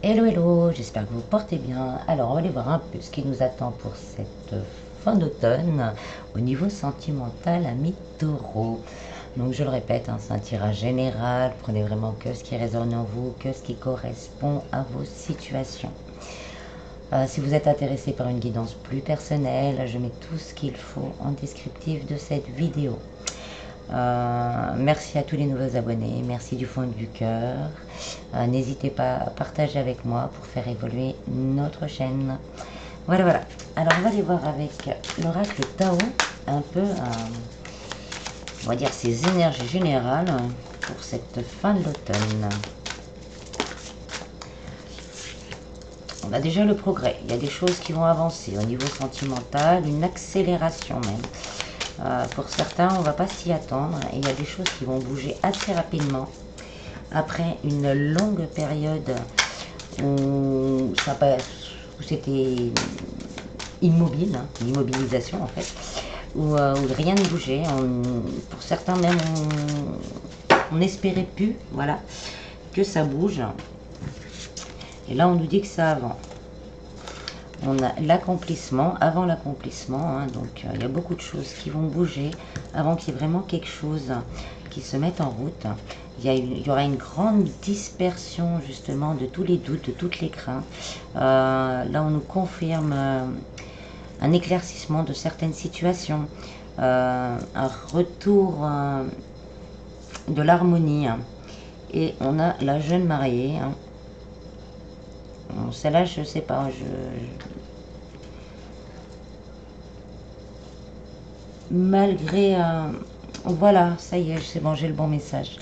Hello hello, j'espère que vous portez bien. Alors on va aller voir un peu ce qui nous attend pour cette fin d'automne au niveau sentimental à mi-taureau. Donc je le répète, c'est un tirage général, prenez vraiment que ce qui résonne en vous, que ce qui correspond à vos situations. Si vous êtes intéressé par une guidance plus personnelle, je mets tout ce qu'il faut en descriptif de cette vidéo. Merci à tous les nouveaux abonnés, merci du fond du cœur. N'hésitez pas à partager avec moi pour faire évoluer notre chaîne. Voilà. Alors on va aller voir avec l'oracle Tao un peu, on va dire ses énergies générales pour cette fin de l'automne. On a déjà le progrès, il y a des choses qui vont avancer au niveau sentimental, une accélération même. Pour certains, on ne va pas s'y attendre et il y a des choses qui vont bouger assez rapidement après une longue période où c'était immobile, l'immobilisation en fait, où rien ne bougeait. Pour certains même, on n'espérait plus, voilà, que ça bouge. Et là, on nous dit que ça avance. On a l'accomplissement, avant l'accomplissement, donc il y a beaucoup de choses qui vont bouger avant qu'il y ait vraiment quelque chose qui se mette en route. Il y aura une grande dispersion justement de tous les doutes, de toutes les craintes. Là, on nous confirme un éclaircissement de certaines situations, un retour de l'harmonie. Et on a la jeune mariée. Bon, celle-là, je sais pas. Malgré... voilà, ça y est, c'est bon, j'ai le bon message.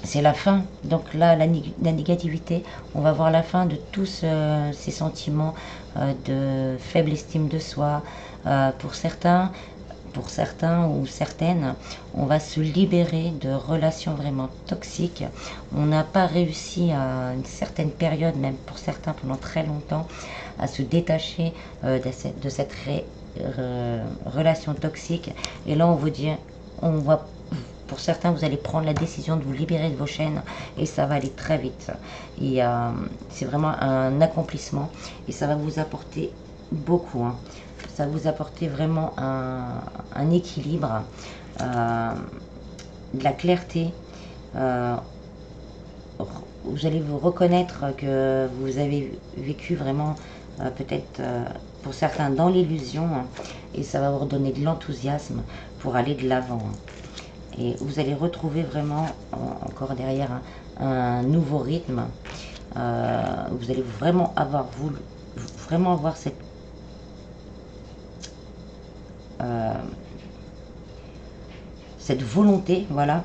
C'est la fin. Donc là, la négativité, on va voir la fin de tous ces sentiments de faible estime de soi. Pour certains ou certaines, on va se libérer de relations vraiment toxiques. On n'a pas réussi à une certaine période, même pour certains pendant très longtemps, à se détacher de cette relation toxique. Et là, on vous dit, pour certains, vous allez prendre la décision de vous libérer de vos chaînes et ça va aller très vite. C'est vraiment un accomplissement et ça va vous apporter beaucoup. Ça va vous apporter vraiment un équilibre, de la clarté. Vous allez vous reconnaître que vous avez vécu vraiment peut-être pour certains dans l'illusion et ça va vous redonner de l'enthousiasme pour aller de l'avant. Et vous allez retrouver vraiment encore derrière un nouveau rythme. Vous allez vraiment avoir cette cette volonté, voilà,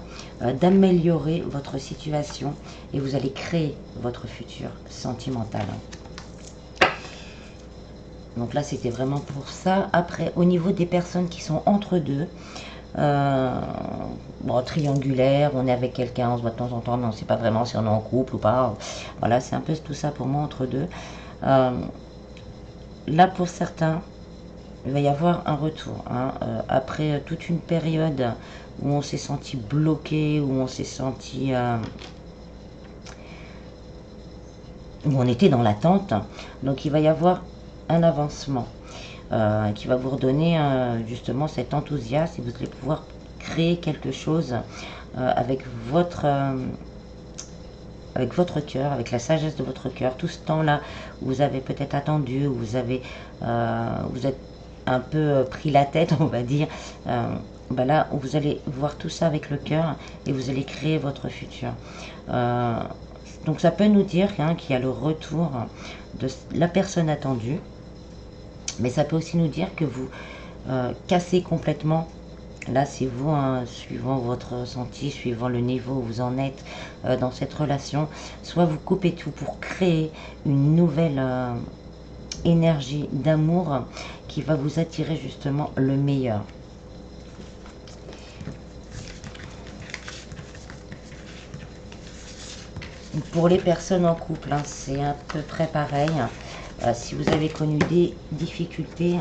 d'améliorer votre situation et vous allez créer votre futur sentimental. Donc là, c'était vraiment pour ça. Après, au niveau des personnes qui sont entre deux, bon, triangulaire, on est avec quelqu'un, on se voit de temps en temps, mais on ne sait pas vraiment si on est en couple ou pas. Voilà, c'est un peu tout ça pour moi entre deux. Là, pour certains, il va y avoir un retour. Après toute une période où on s'est senti bloqué, où on s'est senti... où on était dans l'attente. Donc il va y avoir un avancement qui va vous redonner justement cet enthousiasme et vous allez pouvoir créer quelque chose avec votre cœur, avec la sagesse de votre cœur. Tout ce temps-là, vous avez peut-être attendu, vous êtes un peu pris la tête, on va dire. Là, vous allez voir tout ça avec le cœur et vous allez créer votre futur. Donc ça peut nous dire qu'il y a le retour de la personne attendue, mais ça peut aussi nous dire que vous cassez complètement. Là, c'est vous, suivant votre ressenti, suivant le niveau où vous en êtes dans cette relation, soit vous coupez tout pour créer une nouvelle énergie d'amour qui va vous attirer justement le meilleur. Pour les personnes en couple, c'est à peu près pareil. Si vous avez connu des difficultés,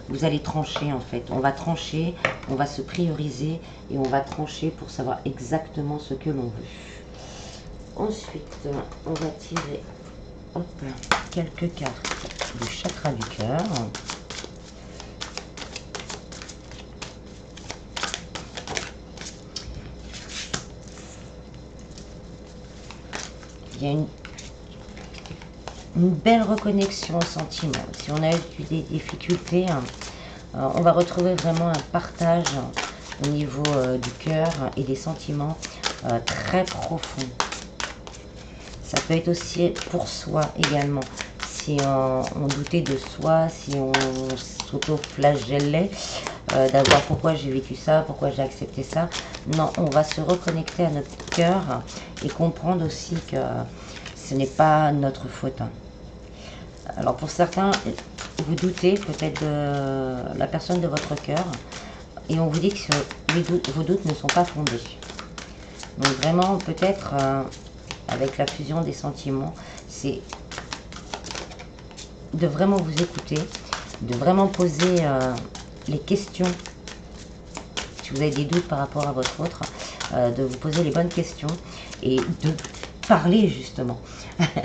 vous allez trancher en fait. On va trancher, on va se prioriser et on va trancher pour savoir exactement ce que l'on veut. Ensuite, on va tirer quelques cartes du chakra du cœur. Il y a une belle reconnexion au sentiment. Si on a eu des difficultés, on va retrouver vraiment un partage au niveau du cœur et des sentiments très profonds. Ça peut être aussi pour soi également. Si on doutait de soi, si on s'auto-flagellait, d'avoir pourquoi j'ai vécu ça, pourquoi j'ai accepté ça. Non, on va se reconnecter à notre cœur et comprendre aussi que ce n'est pas notre faute. Alors pour certains, vous doutez peut-être de la personne de votre cœur et on vous dit que vos doutes ne sont pas fondés. Donc vraiment peut-être avec la fusion des sentiments, c'est de vraiment vous écouter, de vraiment poser les questions. Si vous avez des doutes par rapport à votre autre, de vous poser les bonnes questions et de parler justement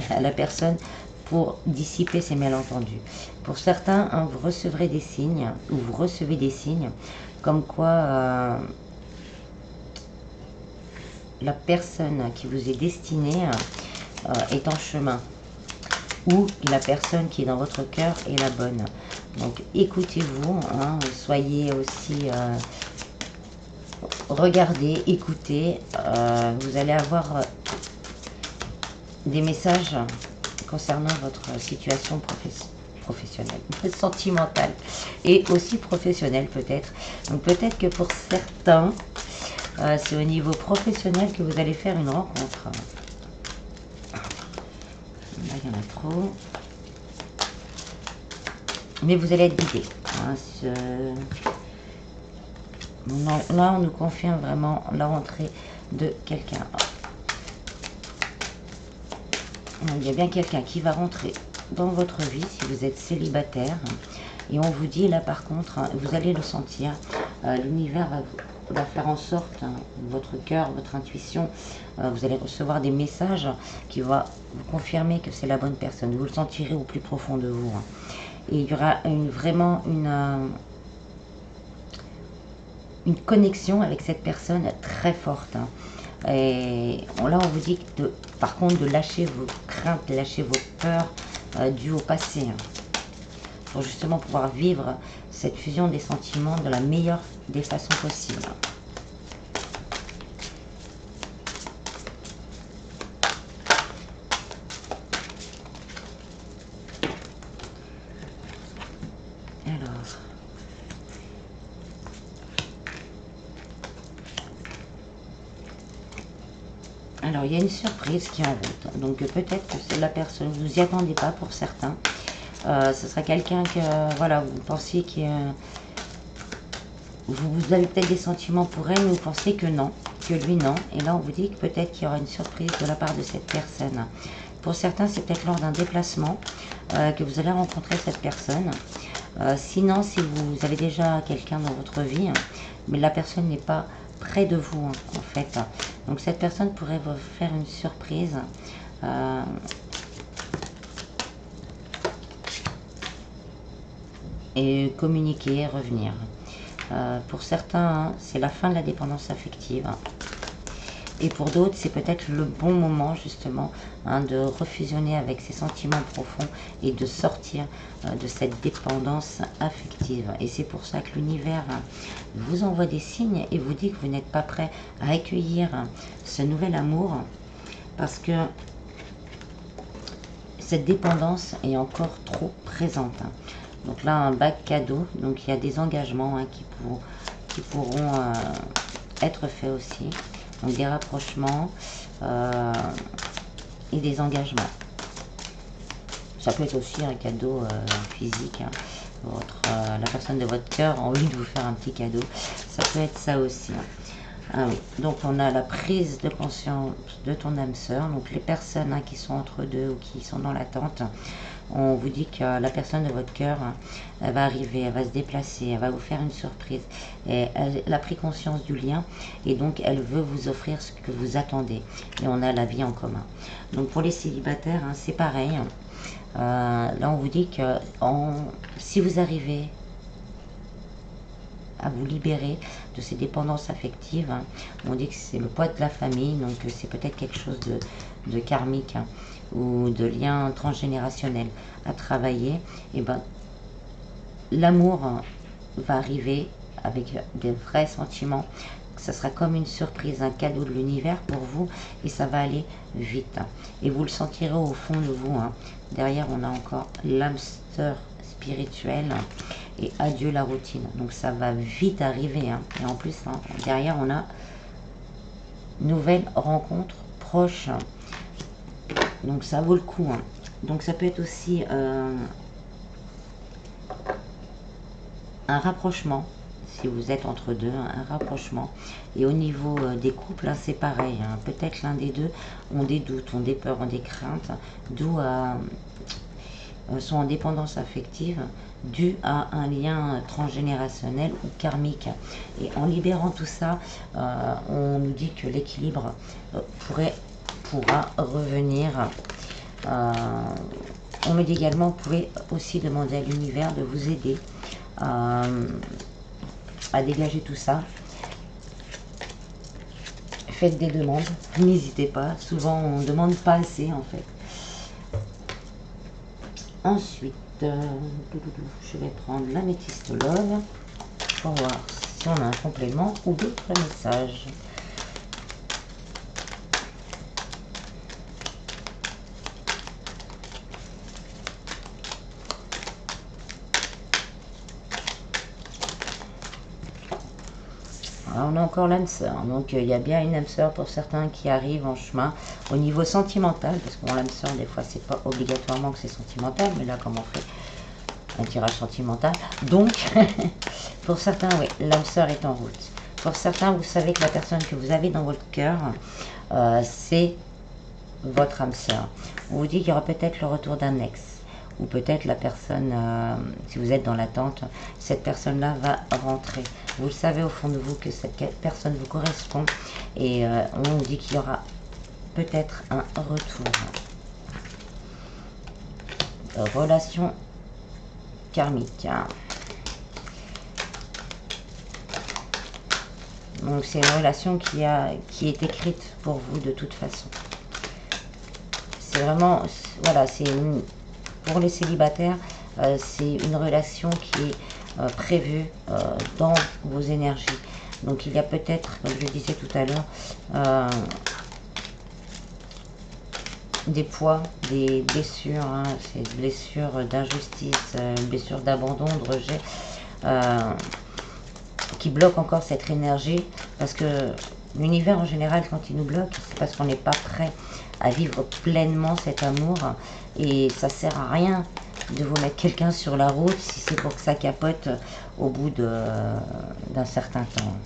à la personne pour dissiper ces malentendus. Pour certains, hein, vous recevrez des signes, ou vous recevez des signes, comme quoi la personne qui vous est destinée est en chemin, ou la personne qui est dans votre cœur est la bonne. Donc écoutez-vous, hein, soyez aussi... regardez, écoutez, vous allez avoir des messages concernant votre situation professionnelle, sentimentale et aussi professionnelle peut-être. Donc peut-être que pour certains, c'est au niveau professionnel que vous allez faire une rencontre. Là, il y en a trop. Mais vous allez être guidé. Hein, là, on nous confirme vraiment la rentrée de quelqu'un. Il y a bien quelqu'un qui va rentrer dans votre vie si vous êtes célibataire. Et on vous dit là par contre, hein, vous allez le sentir, l'univers va faire en sorte, hein, votre cœur, votre intuition, vous allez recevoir des messages qui vont vous confirmer que c'est la bonne personne. Vous le sentirez au plus profond de vous. Hein. Et il y aura vraiment une connexion avec cette personne très forte. Hein. Et là, on vous dit par contre de lâcher vos craintes, de lâcher vos peurs dues au passé. Hein, pour justement pouvoir vivre cette fusion des sentiments de la meilleure des façons possibles. Alors, il y a une surprise qui est en route. Donc, peut-être que c'est la personne, vous n'y attendez pas pour certains. Ce sera quelqu'un que, voilà, vous pensiez que... vous avez peut-être des sentiments pour elle, mais vous pensez que non, que lui non. Et là, on vous dit que peut-être qu'il y aura une surprise de la part de cette personne. Pour certains, c'est peut-être lors d'un déplacement que vous allez rencontrer cette personne. Sinon, si vous avez déjà quelqu'un dans votre vie, hein, mais la personne n'est pas près de vous, hein, en fait. Donc, cette personne pourrait vous faire une surprise. Et communiquer, revenir. Pour certains, hein, c'est la fin de la dépendance affective. Et pour d'autres, c'est peut-être le bon moment justement, hein, de refusionner avec ses sentiments profonds et de sortir de cette dépendance affective. Et c'est pour ça que l'univers vous envoie des signes et vous dit que vous n'êtes pas prêt à accueillir ce nouvel amour parce que cette dépendance est encore trop présente. Donc là, un bac cadeau, donc il y a des engagements, hein, qui pourront être faits aussi. Donc des rapprochements et des engagements. Ça peut être aussi un cadeau physique. Hein. La personne de votre cœur a envie de vous faire un petit cadeau. Ça peut être ça aussi. Hein. Ah oui, donc on a la prise de conscience de ton âme sœur. Donc les personnes qui sont entre deux ou qui sont dans l'attente, on vous dit que la personne de votre cœur, elle va arriver, elle va se déplacer, elle va vous faire une surprise. Et elle a pris conscience du lien et donc elle veut vous offrir ce que vous attendez. Et on a la vie en commun. Donc pour les célibataires, c'est pareil. Là on vous dit que si vous arrivez à vous libérer de ces dépendances affectives, on dit que c'est le poids de la famille, donc c'est peut-être quelque chose de karmique ou de lien transgénérationnel à travailler. Et ben l'amour va arriver avec des vrais sentiments. Ça sera comme une surprise, un cadeau de l'univers pour vous et ça va aller vite. Et vous le sentirez au fond de vous. Derrière, on a encore l'hamster spirituel et adieu la routine. Donc ça va vite arriver. Et en plus, derrière, on a nouvelle rencontre proche. Donc ça vaut le coup. Donc ça peut être aussi un rapprochement, si vous êtes entre deux, un rapprochement. Et au niveau des couples, c'est pareil. Peut-être l'un des deux ont des doutes, ont des peurs, ont des craintes, d'où sont en dépendance affective, dû à un lien transgénérationnel ou karmique. Et en libérant tout ça, on nous dit que l'équilibre pourra revenir. On me dit également, vous pouvez aussi demander à l'univers de vous aider à dégager tout ça. Faites des demandes, n'hésitez pas. Souvent, on ne demande pas assez, en fait. Ensuite, je vais prendre l'améthyste love pour voir si on a un complément ou d'autres messages. On a encore l'âme sœur, donc il y a bien une âme sœur pour certains qui arrivent en chemin au niveau sentimental, parce que l'âme sœur des fois c'est pas obligatoirement que c'est sentimental, mais là comme on fait un tirage sentimental, donc pour certains oui, l'âme sœur est en route. Pour certains, vous savez que la personne que vous avez dans votre cœur, c'est votre âme sœur. On vous dit qu'il y aura peut-être le retour d'un ex, ou peut-être la personne, si vous êtes dans l'attente, cette personne-là va rentrer. Vous le savez au fond de vous que cette personne vous correspond et on dit qu'il y aura peut-être un retour. Relation karmique. Donc c'est une relation qui est écrite pour vous de toute façon. C'est vraiment, voilà, pour les célibataires, c'est une relation qui est prévue dans vos énergies. Donc il y a peut-être, comme je disais tout à l'heure, des poids, des blessures, ces blessures d'injustice, blessures d'abandon, de rejet, qui bloquent encore cette énergie, parce que l'univers en général, quand il nous bloque, c'est parce qu'on n'est pas prêt à vivre pleinement cet amour, et ça sert à rien de vous mettre quelqu'un sur la route si c'est pour que ça capote au bout d'un certain temps.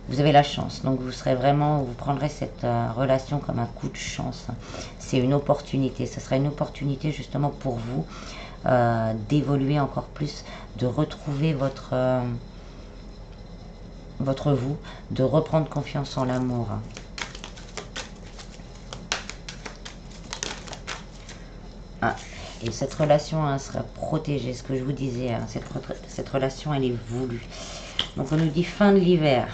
Vous avez la chance, donc vous prendrez cette relation comme un coup de chance. C'est une opportunité, ce sera une opportunité justement pour vous d'évoluer encore plus, de retrouver votre vous, de reprendre confiance en l'amour. Et cette relation sera protégée, ce que je vous disais, cette relation elle est voulue. Donc on nous dit fin de l'hiver,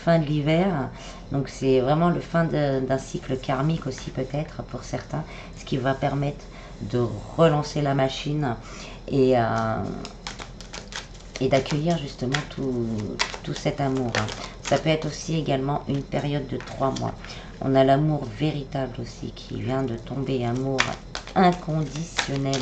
fin de l'hiver, donc c'est vraiment le fin d'un cycle karmique aussi peut-être pour certains, ce qui va permettre de relancer la machine et d'accueillir justement tout cet amour. Ça peut être aussi également une période de 3 mois. On a l'amour véritable aussi qui vient de tomber, amour inconditionnel.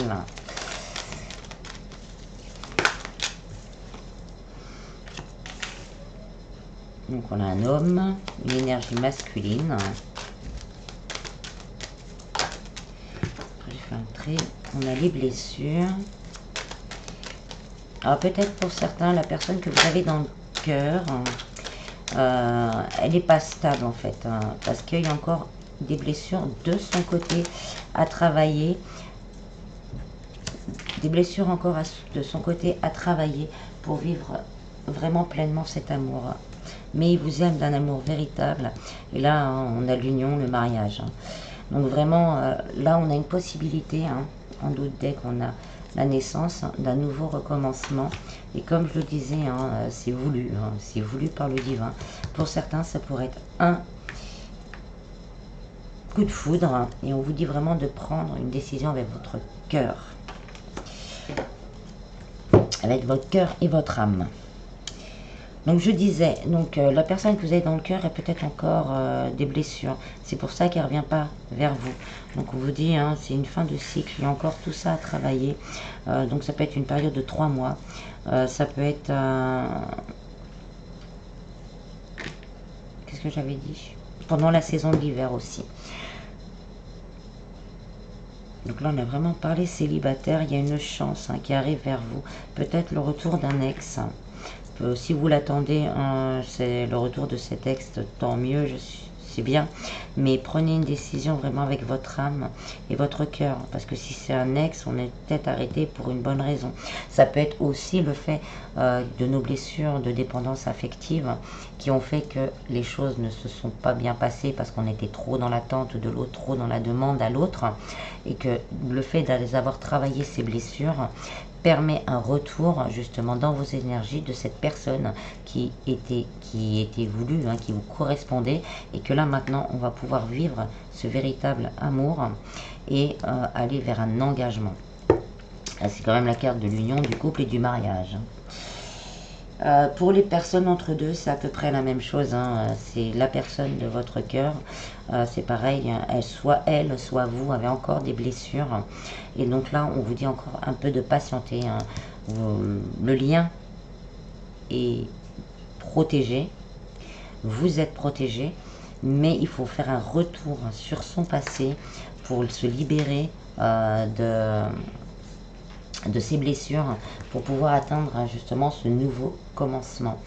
Donc on a un homme, une énergie masculine. Après, je fais un trait. On a les blessures. Alors peut-être pour certains, la personne que vous avez dans le cœur elle n'est pas stable en fait, hein, parce qu'il y a encore des blessures de son côté à travailler, des blessures encore de son côté à travailler pour vivre vraiment pleinement cet amour. Mais il vous aime d'un amour véritable, et là hein, on a l'union, le mariage, hein. Donc vraiment là on a une possibilité, hein, en doute dès qu'on a la naissance d'un nouveau recommencement. Et comme je le disais, hein, c'est voulu, hein, c'est voulu par le divin. Pour certains ça pourrait être un coup de foudre, hein, et on vous dit vraiment de prendre une décision avec votre cœur, avec votre cœur et votre âme. Donc je disais, donc la personne que vous avez dans le cœur a peut-être encore des blessures. C'est pour ça qu'elle ne revient pas vers vous. Donc on vous dit, hein, c'est une fin de cycle, il y a encore tout ça à travailler. Donc ça peut être une période de 3 mois. Ça peut être... Qu'est-ce que j'avais dit? Pendant la saison de l'hiver aussi. Donc là, on a vraiment parlé célibataire. Il y a une chance, hein, qui arrive vers vous. Peut-être le retour d'un ex. Si vous l'attendez, c'est le retour de cet ex, tant mieux, c'est bien. Mais prenez une décision vraiment avec votre âme et votre cœur. Parce que si c'est un ex, on est peut-être arrêté pour une bonne raison. Ça peut être aussi le fait de nos blessures de dépendance affective qui ont fait que les choses ne se sont pas bien passées parce qu'on était trop dans l'attente de l'autre, trop dans la demande à l'autre. Et que le fait d'avoir travaillé ces blessures permet un retour justement dans vos énergies de cette personne qui était voulue, hein, qui vous correspondait, et que là maintenant on va pouvoir vivre ce véritable amour et aller vers un engagement. C'est quand même la carte de l'union, du couple et du mariage. Pour les personnes entre deux, c'est à peu près la même chose, hein. C'est la personne de votre cœur, c'est pareil, hein. Soit elle, soit vous avez encore des blessures. Et donc là, on vous dit encore un peu de patienter, hein. Le lien est protégé, vous êtes protégé, mais il faut faire un retour sur son passé pour se libérer de ces blessures, pour pouvoir atteindre justement ce nouveau commencement.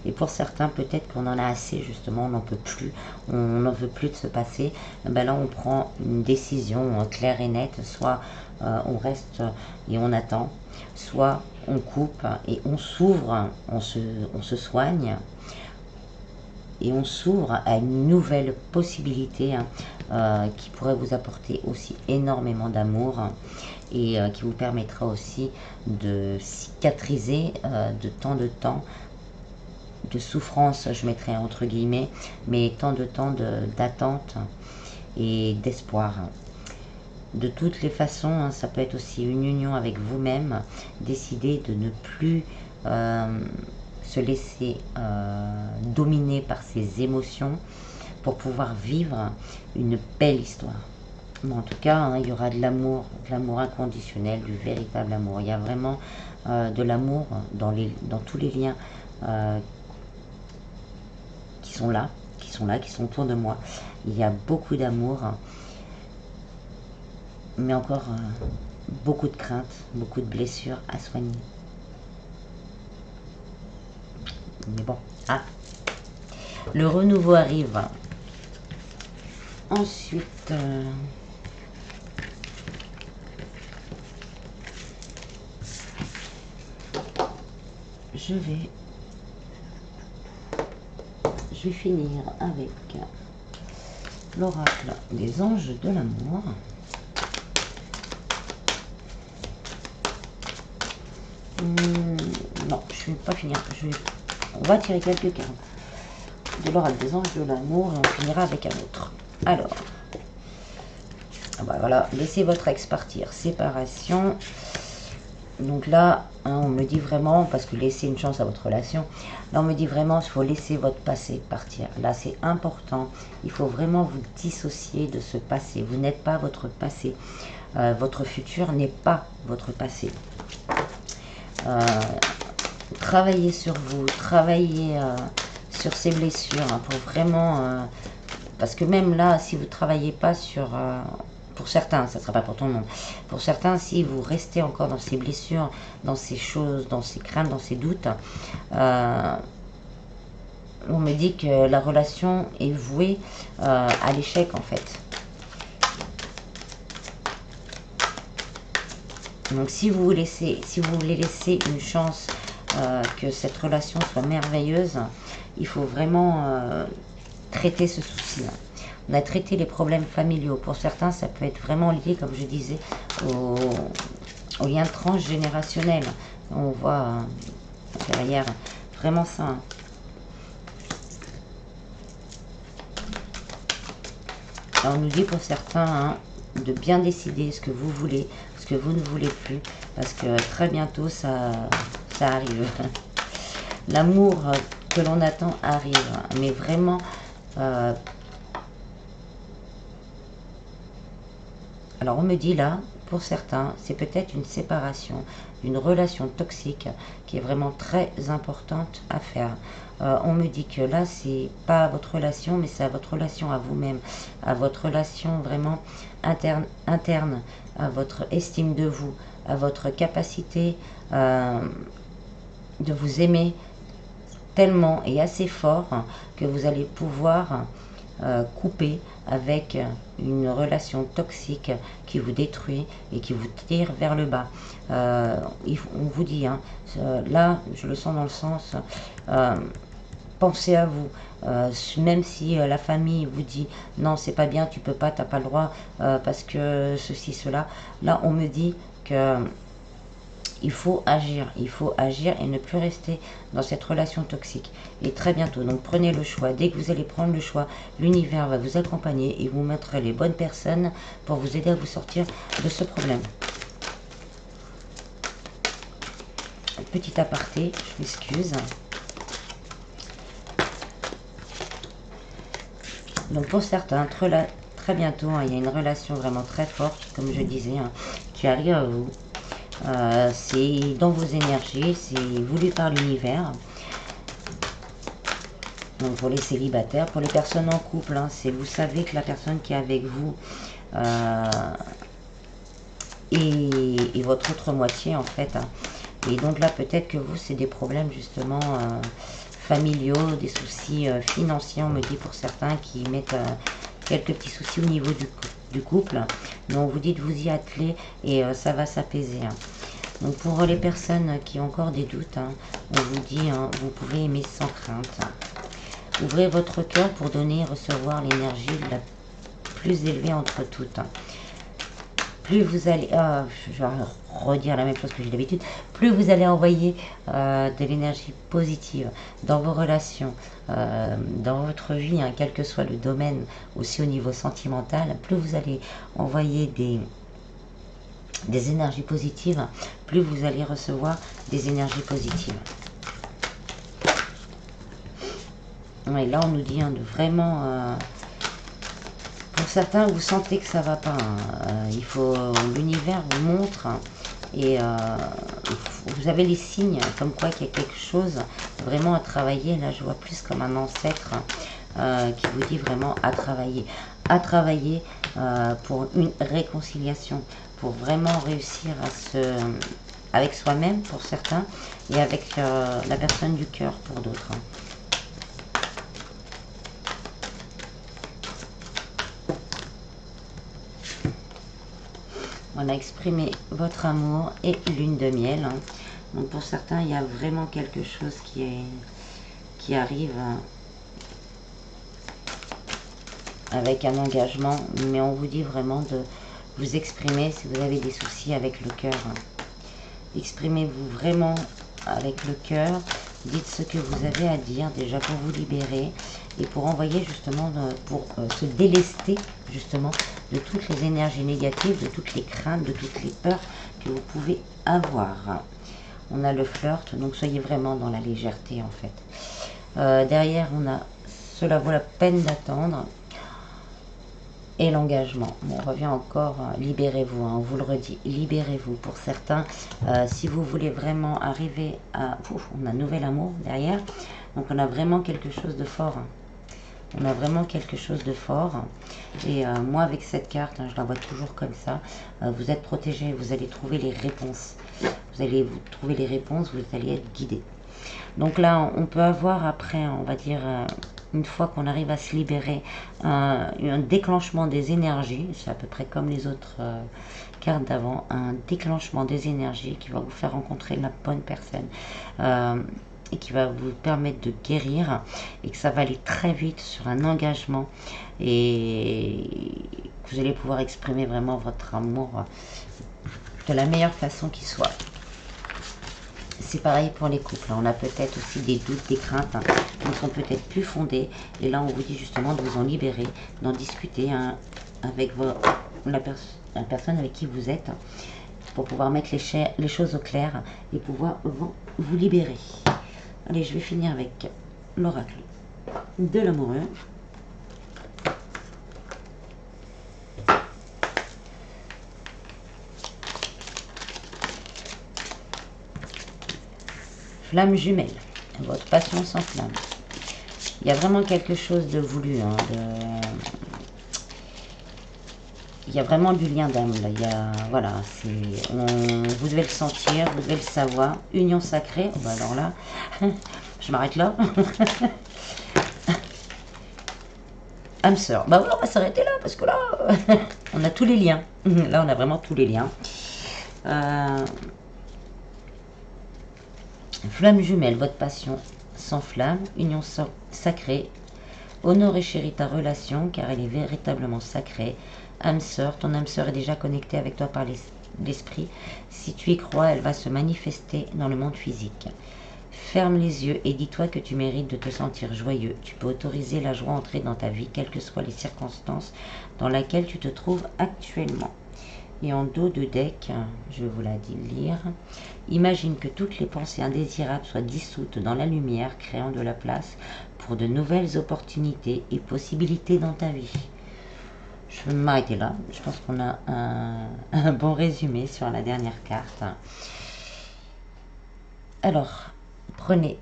Et pour certains, peut-être qu'on en a assez, justement, on n'en peut plus, on n'en veut plus de ce passé. Ben là, on prend une décision claire et nette, soit on reste et on attend, soit on coupe et on s'ouvre, on se soigne, et on s'ouvre à une nouvelle possibilité, hein, qui pourrait vous apporter aussi énormément d'amour, et qui vous permettra aussi de cicatriser de tant de temps de souffrance, je mettrai entre guillemets, mais tant de temps d'attente et d'espoir. De toutes les façons, hein, ça peut être aussi une union avec vous-même, décider de ne plus se laisser dominer par ses émotions pour pouvoir vivre une belle histoire. Bon, en tout cas, hein, il y aura de l'amour inconditionnel, du véritable amour. Il y a vraiment de l'amour dans tous les liens qui sont là, qui sont autour de moi. Il y a beaucoup d'amour, mais encore beaucoup de craintes, beaucoup de blessures à soigner. Mais bon, le renouveau arrive. Ensuite, je vais finir avec l'oracle des anges de l'amour. Non, je ne vais pas finir. On va tirer quelques cartes de l'oracle des anges de l'amour et on finira avec un autre. Alors, voilà, laissez votre ex partir, séparation. Donc là, hein, on me dit vraiment, parce que laissez une chance à votre relation, là on me dit vraiment qu'il faut laisser votre passé partir. Là c'est important, il faut vraiment vous dissocier de ce passé. Vous n'êtes pas votre passé, votre futur n'est pas votre passé. Travaillez sur vous, travaillez sur ces blessures, hein, pour vraiment... parce que même là, si vous ne travaillez pas sur... pour certains, ça ne sera pas pour tout le monde. Pour certains, si vous restez encore dans ces blessures, dans ces choses, dans ces craintes, dans ces doutes, on me dit que la relation est vouée à l'échec en fait. Donc si vous voulez laisser une chance que cette relation soit merveilleuse, il faut vraiment traiter ce souci. On a traité les problèmes familiaux. Pour certains, ça peut être vraiment lié, comme je disais, au lien transgénérationnel. On voit derrière vraiment ça. Alors, on nous dit pour certains de bien décider ce que vous voulez, ce que vous ne voulez plus, parce que très bientôt ça arrive. L'amour que l'on attend arrive, mais vraiment alors on me dit là, pour certains, c'est peut-être une séparation, une relation toxique qui est vraiment très importante à faire. On me dit que là, c'est pas votre relation, mais c'est à votre relation à vous-même, à votre relation vraiment interne, à votre estime de vous, à votre capacité de vous aimer tellement et assez fort que vous allez pouvoir couper avec une relation toxique qui vous détruit et qui vous tire vers le bas. On vous dit, hein, là je le sens dans le sens, pensez à vous, même si la famille vous dit non c'est pas bien, tu peux pas, t'as pas le droit parce que ceci, cela, là on me dit que il faut agir et ne plus rester dans cette relation toxique. Et très bientôt, donc prenez le choix. Dès que vous allez prendre le choix, l'univers va vous accompagner et vous mettre les bonnes personnes pour vous aider à vous sortir de ce problème. Petit aparté, je m'excuse. Donc pour certains, très bientôt, hein, il y a une relation vraiment très forte, comme je disais, hein, qui arrive à vous. C'est dans vos énergies, c'est voulu par l'univers. Donc pour les célibataires, pour les personnes en couple, hein, c'est vous savez que la personne qui est avec vous est votre autre moitié en fait. Hein. Et donc là peut-être que vous c'est des problèmes justement familiaux, des soucis financiers, on me dit pour certains qui mettent quelques petits soucis au niveau du couple. Mais on vous dit de vous y atteler et ça va s'apaiser. Hein. Donc pour les personnes qui ont encore des doutes, hein, on vous dit, hein, vous pouvez aimer sans crainte. Ouvrez votre cœur pour donner et recevoir l'énergie la plus élevée entre toutes. Plus vous allez, je vais redire la même chose que j'ai d'habitude, plus vous allez envoyer de l'énergie positive dans vos relations, dans votre vie, hein, quel que soit le domaine, aussi au niveau sentimental, plus vous allez envoyer des énergies positives, plus vous allez recevoir des énergies positives. Et là, on nous dit hein, de vraiment... pour certains, vous sentez que ça va pas. Hein. L'univers vous montre hein, et vous avez les signes comme quoi qu'il y a quelque chose vraiment à travailler. Là, je vois plus comme un ancêtre qui vous dit vraiment à travailler pour une réconciliation, pour vraiment réussir avec soi-même pour certains et avec la personne du cœur pour d'autres. Hein. On a exprimé votre amour et lune de miel. Hein. Donc pour certains, il y a vraiment quelque chose qui arrive hein, avec un engagement. Mais on vous dit vraiment de vous exprimer si vous avez des soucis avec le cœur. Hein. Exprimez-vous vraiment avec le cœur. Dites ce que vous avez à dire déjà pour vous libérer et pour envoyer justement, pour se délester justement de toutes les énergies négatives, de toutes les craintes, de toutes les peurs que vous pouvez avoir. On a le flirt, donc soyez vraiment dans la légèreté en fait. Derrière, on a cela vaut la peine d'attendre et l'engagement. Bon, on revient encore, libérez-vous, hein, on vous le redit, libérez-vous. Pour certains, si vous voulez vraiment arriver à... on a un nouvel amour derrière, donc on a vraiment quelque chose de fort. Hein. On a vraiment quelque chose de fort. Et moi, avec cette carte, hein, je la vois toujours comme ça. Vous êtes protégé, vous allez trouver les réponses. Vous allez trouver les réponses, vous allez être guidé. Donc là, on peut avoir après, on va dire, une fois qu'on arrive à se libérer, un déclenchement des énergies. C'est à peu près comme les autres cartes d'avant. Un déclenchement des énergies qui va vous faire rencontrer la bonne personne. Et qui va vous permettre de guérir, et que ça va aller très vite sur un engagement, et que vous allez pouvoir exprimer vraiment votre amour de la meilleure façon qui soit. C'est pareil pour les couples, on a peut-être aussi des doutes, des craintes qui sont peut-être plus fondées, et là on vous dit justement de vous en libérer, d'en discuter avec la personne avec qui vous êtes, pour pouvoir mettre les choses au clair et pouvoir vous libérer. Allez, je vais finir avec l'oracle de l'amoureux. Flamme jumelle, votre passion sans flamme. Il y a vraiment quelque chose de voulu, hein, il y a vraiment du lien d'âme là. Il y a, voilà, vous devez le sentir, vous devez le savoir. Union sacrée, oh bah alors là, je m'arrête là. Âme sœur, bah oui, on va s'arrêter là parce que là, on a tous les liens. Là, on a vraiment tous les liens. Flamme jumelle, votre passion sans flamme, union sacrée. Honore et chéris ta relation car elle est véritablement sacrée. Âme sœur, ton âme sœur est déjà connectée avec toi par l'esprit. Si tu y crois, elle va se manifester dans le monde physique. Ferme les yeux et dis-toi que tu mérites de te sentir joyeux. Tu peux autoriser la joie à entrer dans ta vie, quelles que soient les circonstances dans lesquelles tu te trouves actuellement. Et en dos de deck, je vous la dis lire. Imagine que toutes les pensées indésirables soient dissoutes dans la lumière, créant de la place pour de nouvelles opportunités et possibilités dans ta vie. Je vais m'arrêter là. Je pense qu'on a un bon résumé sur la dernière carte. Alors, prenez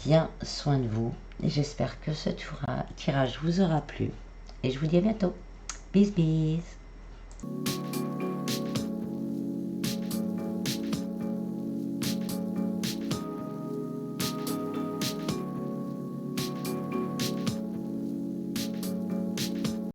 bien soin de vous. J'espère que ce tirage vous aura plu. Et je vous dis à bientôt. Bis bis.